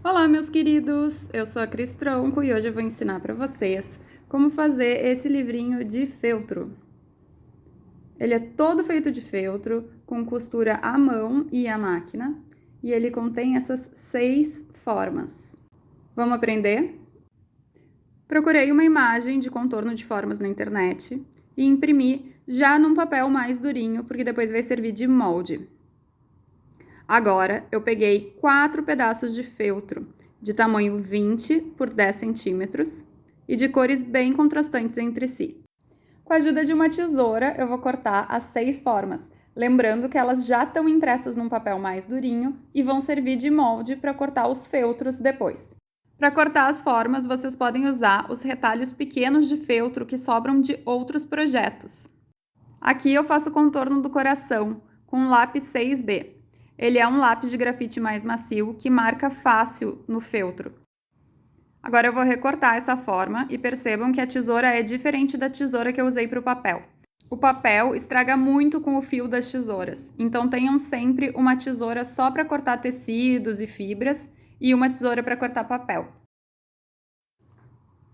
Olá, meus queridos! Eu sou a Cris Tronco e hoje eu vou ensinar para vocês como fazer esse livrinho de feltro. Ele é todo feito de feltro, com costura à mão e à máquina, e ele contém essas 6 formas. Vamos aprender? Procurei uma imagem de contorno de formas na internet e imprimi já num papel mais durinho, porque depois vai servir de molde. Agora, eu peguei 4 pedaços de feltro, de tamanho 20 por 10 centímetros e de cores bem contrastantes entre si. Com a ajuda de uma tesoura, eu vou cortar as 6 formas, lembrando que elas já estão impressas num papel mais durinho e vão servir de molde para cortar os feltros depois. Para cortar as formas, vocês podem usar os retalhos pequenos de feltro que sobram de outros projetos. Aqui eu faço o contorno do coração com um lápis 6B. Ele é um lápis de grafite mais macio que marca fácil no feltro. Agora eu vou recortar essa forma e percebam que a tesoura é diferente da tesoura que eu usei para o papel. O papel estraga muito com o fio das tesouras, então tenham sempre uma tesoura só para cortar tecidos e fibras e uma tesoura para cortar papel.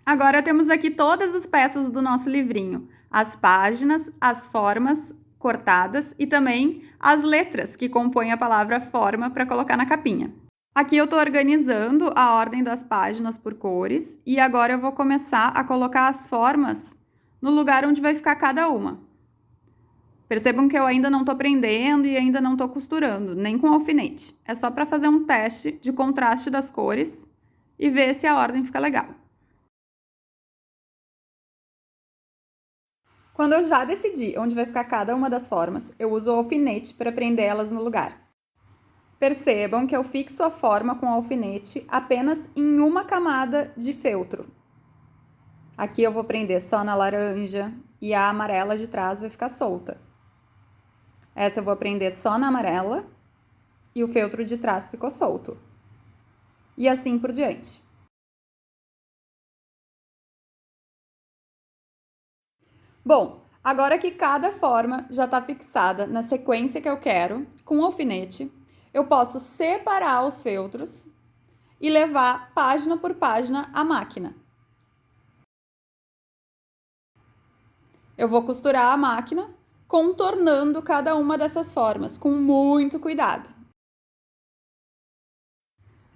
Agora temos aqui todas as peças do nosso livrinho, as páginas, as formas cortadas e também as letras que compõem a palavra forma para colocar na capinha. Aqui eu estou organizando a ordem das páginas por cores e agora eu vou começar a colocar as formas no lugar onde vai ficar cada uma. Percebam que eu ainda não estou prendendo e ainda não estou costurando, nem com alfinete. É só para fazer um teste de contraste das cores e ver se a ordem fica legal. Quando eu já decidi onde vai ficar cada uma das formas, eu uso o alfinete para prender elas no lugar. Percebam que eu fixo a forma com o alfinete apenas em uma camada de feltro. Aqui eu vou prender só na laranja e a amarela de trás vai ficar solta. Essa eu vou prender só na amarela e o feltro de trás ficou solto. E assim por diante. Bom, agora que cada forma já está fixada na sequência que eu quero, com o alfinete, eu posso separar os feltros e levar página por página à máquina. Eu vou costurar a máquina, contornando cada uma dessas formas, com muito cuidado.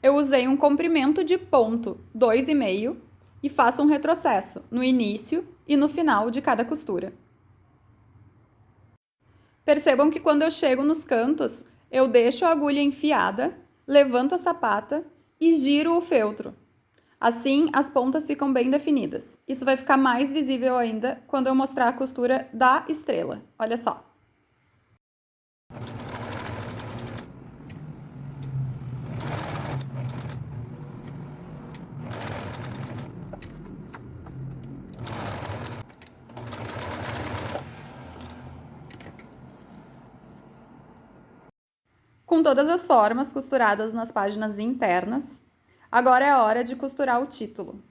Eu usei um comprimento de ponto 2,5 e faço um retrocesso no início e no final de cada costura. Percebam que quando eu chego nos cantos, eu deixo a agulha enfiada, levanto a sapata e giro o feltro. Assim, as pontas ficam bem definidas. Isso vai ficar mais visível ainda quando eu mostrar a costura da estrela. Olha só. Com todas as formas costuradas nas páginas internas, agora é a hora de costurar o título.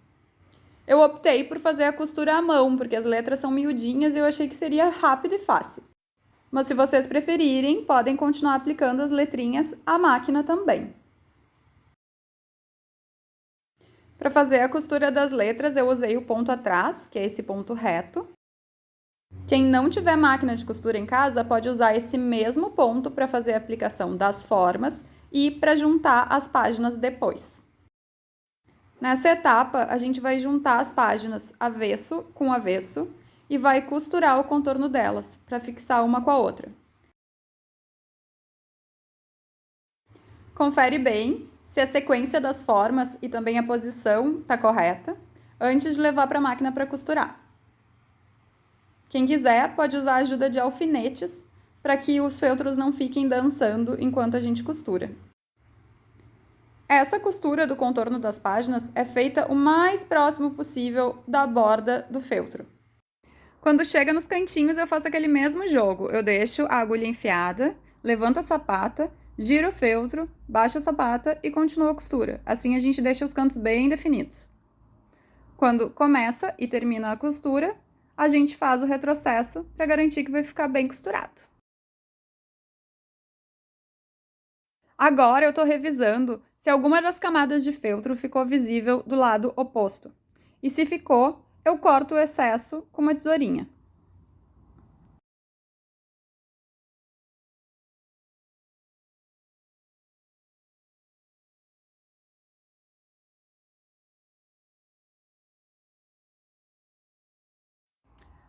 Eu optei por fazer a costura à mão, porque as letras são miudinhas e eu achei que seria rápido e fácil. Mas se vocês preferirem, podem continuar aplicando as letrinhas à máquina também. Para fazer a costura das letras, eu usei o ponto atrás, que é esse ponto reto. Quem não tiver máquina de costura em casa, pode usar esse mesmo ponto para fazer a aplicação das formas e para juntar as páginas depois. Nessa etapa, a gente vai juntar as páginas avesso com avesso e vai costurar o contorno delas, para fixar uma com a outra. Confere bem se a sequência das formas e também a posição está correta, antes de levar para a máquina para costurar. Quem quiser pode usar a ajuda de alfinetes para que os feltros não fiquem dançando enquanto a gente costura. Essa costura do contorno das páginas é feita o mais próximo possível da borda do feltro. Quando chega nos cantinhos, eu faço aquele mesmo jogo. Eu deixo a agulha enfiada, levanto a sapata, giro o feltro, baixo a sapata e continuo a costura. Assim a gente deixa os cantos bem definidos. Quando começa e termina a costura, a gente faz o retrocesso para garantir que vai ficar bem costurado. Agora eu estou revisando se alguma das camadas de feltro ficou visível do lado oposto. E se ficou, eu corto o excesso com uma tesourinha.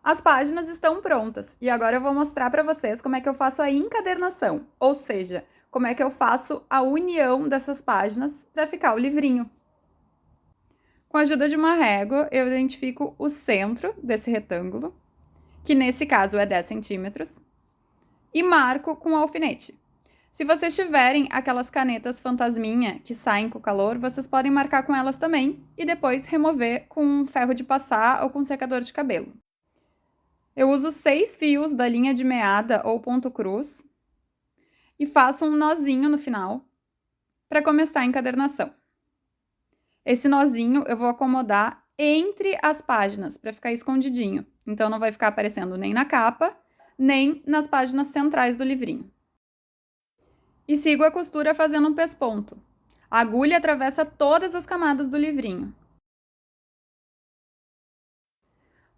As páginas estão prontas e agora eu vou mostrar para vocês como é que eu faço a encadernação, ou seja, como é que eu faço a união dessas páginas para ficar o livrinho. Com a ajuda de uma régua, eu identifico o centro desse retângulo, que nesse caso é 10 centímetros, e marco com o alfinete. Se vocês tiverem aquelas canetas fantasminha que saem com o calor, vocês podem marcar com elas também e depois remover com um ferro de passar ou com um secador de cabelo. Eu uso 6 fios da linha de meada ou ponto cruz e faço um nozinho no final para começar a encadernação. Esse nozinho eu vou acomodar entre as páginas para ficar escondidinho, então não vai ficar aparecendo nem na capa, nem nas páginas centrais do livrinho. E sigo a costura fazendo um pesponto. A agulha atravessa todas as camadas do livrinho.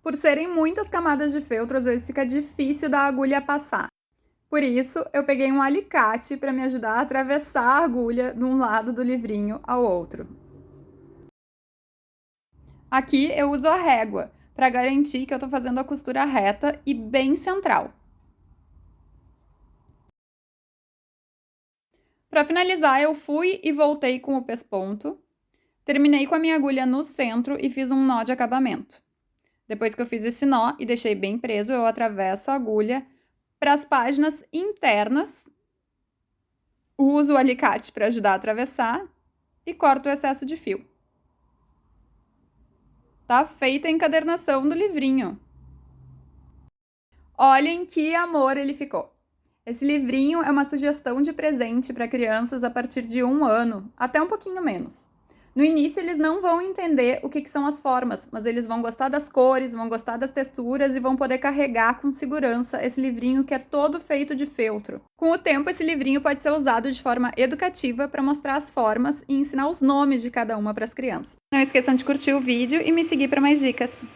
Por serem muitas camadas de feltro, às vezes fica difícil da agulha passar. Por isso, eu peguei um alicate para me ajudar a atravessar a agulha de um lado do livrinho ao outro. Aqui eu uso a régua para garantir que eu estou fazendo a costura reta e bem central. Para finalizar, eu fui e voltei com o pesponto, terminei com a minha agulha no centro e fiz um nó de acabamento. Depois que eu fiz esse nó e deixei bem preso, eu atravesso a agulha para as páginas internas, uso o alicate para ajudar a atravessar e corto o excesso de fio. Tá feita a encadernação do livrinho. Olhem que amor ele ficou! Esse livrinho é uma sugestão de presente para crianças a partir de 1 ano, até um pouquinho menos. No início eles não vão entender o que são as formas, mas eles vão gostar das cores, vão gostar das texturas e vão poder carregar com segurança esse livrinho que é todo feito de feltro. Com o tempo, esse livrinho pode ser usado de forma educativa para mostrar as formas e ensinar os nomes de cada uma para as crianças. Não esqueçam de curtir o vídeo e me seguir para mais dicas.